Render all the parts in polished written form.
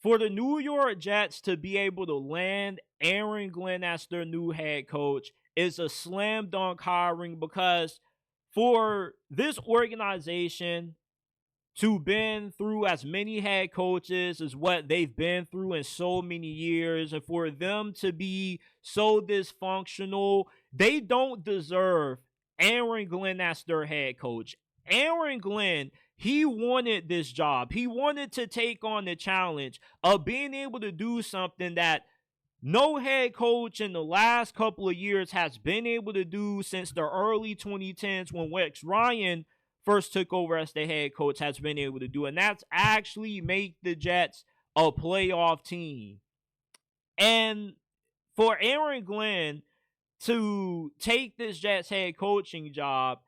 For the New York Jets to be able to land Aaron Glenn as their new head coach is a slam dunk hiring, because for this organization to been through as many head coaches as what they've been through in so many years, and for them to be so dysfunctional, they don't deserve Aaron Glenn as their head coach. Aaron Glenn, he wanted this job. He wanted to take on the challenge of being able to do something that no head coach in the last couple of years has been able to do since the early 2010s when Rex Ryan first took over as the head coach has been able to do. And that's actually make the Jets a playoff team. And for Aaron Glenn to take this Jets head coaching job,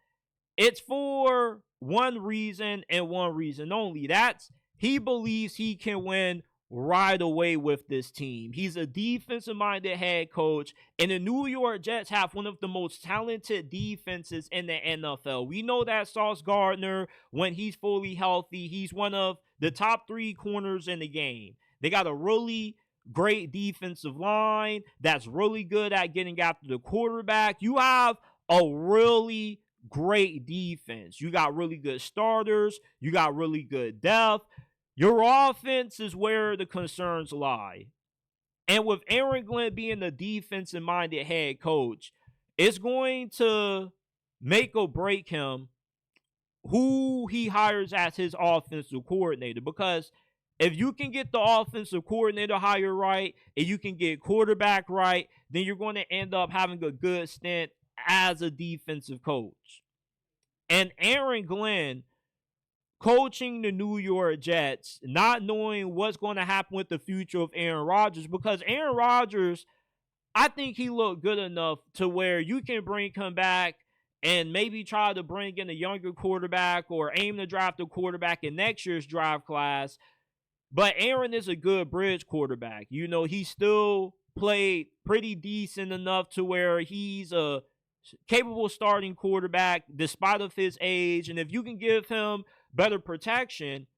it's for one reason and one reason only. That's he believes he can win right away with this team. He's a defensive minded head coach, and the New York Jets have one of the most talented defenses in the NFL. We know that Sauce Gardner, when he's fully healthy, he's one of the top 3 corners in the game. They got a really great defensive line that's really good at getting after the quarterback. You have a really great defense. You got really good starters. You got really good depth. Your offense is where the concerns lie. And with Aaron Glenn being the defensive-minded head coach, it's going to make or break him who he hires as his offensive coordinator. Because if you can get the offensive coordinator hire right and you can get quarterback right, then you're going to end up having a good stint as a defensive coach. And Aaron Glenn coaching the New York Jets, not knowing what's going to happen with the future of Aaron Rodgers, because Aaron Rodgers, I think he looked good enough to where you can bring him back and maybe try to bring in a younger quarterback or aim to draft a quarterback in next year's draft class. But Aaron is a good bridge quarterback. You know, he still played pretty decent enough to where he's a capable starting quarterback despite of his age. And if you can give him better protection,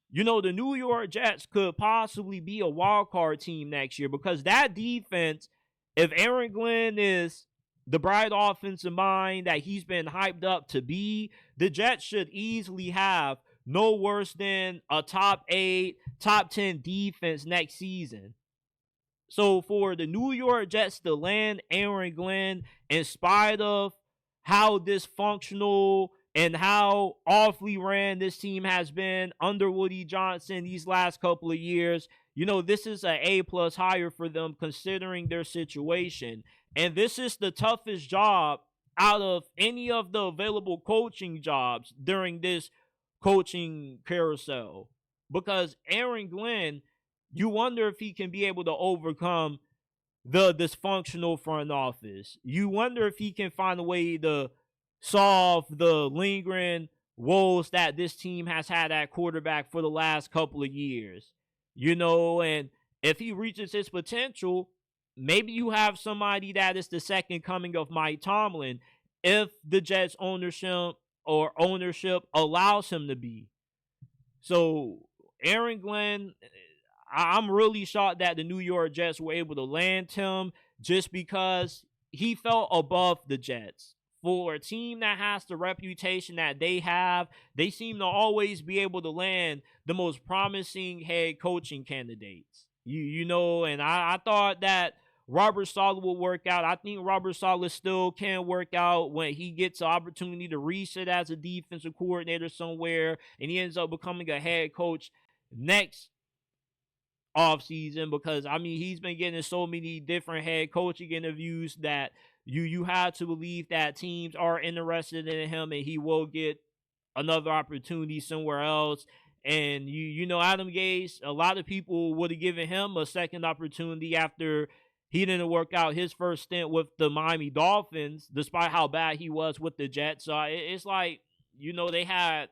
you know, the New York Jets could possibly be a wild card team next year, because that defense, if Aaron Glenn is the bright offensive mind that he's been hyped up to be, the Jets should easily have no worse than a top 8, top 10 defense next season. So for the New York Jets to land Aaron Glenn, in spite of how dysfunctional and how awfully ran this team has been under Woody Johnson these last couple of years, you know, this is an A+ hire for them considering their situation. And this is the toughest job out of any of the available coaching jobs during this coaching carousel. Because Aaron Glenn, you wonder if he can be able to overcome the dysfunctional front office. You wonder if he can find a way to solve the lingering woes that this team has had at quarterback for the last couple of years. You know, and if he reaches his potential, maybe you have somebody that is the second coming of Mike Tomlin if the Jets ownership allows him to be. So Aaron Glenn, I'm really shocked that the New York Jets were able to land him just because he felt above the Jets. For a team that has the reputation that they have, they seem to always be able to land the most promising head coaching candidates. You know, and I thought that Robert Saleh will work out. I think Robert Saleh still can work out when he gets an opportunity to reset as a defensive coordinator somewhere and he ends up becoming a head coach next offseason, because I mean he's been getting so many different head coaching interviews that you have to believe that teams are interested in him and he will get another opportunity somewhere else. And you know, Adam Gase, a lot of people would have given him a second opportunity after he didn't work out his first stint with the Miami Dolphins, despite how bad he was with the Jets. So it's like, you know, they had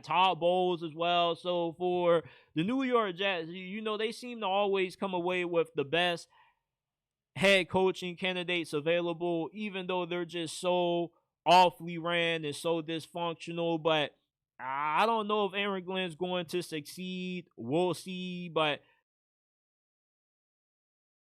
Todd Bowles as well. So for the New York Jets, you know, they seem to always come away with the best head coaching candidates available, even though they're just so awfully ran and so dysfunctional. But I don't know if Aaron Glenn's going to succeed. We'll see. But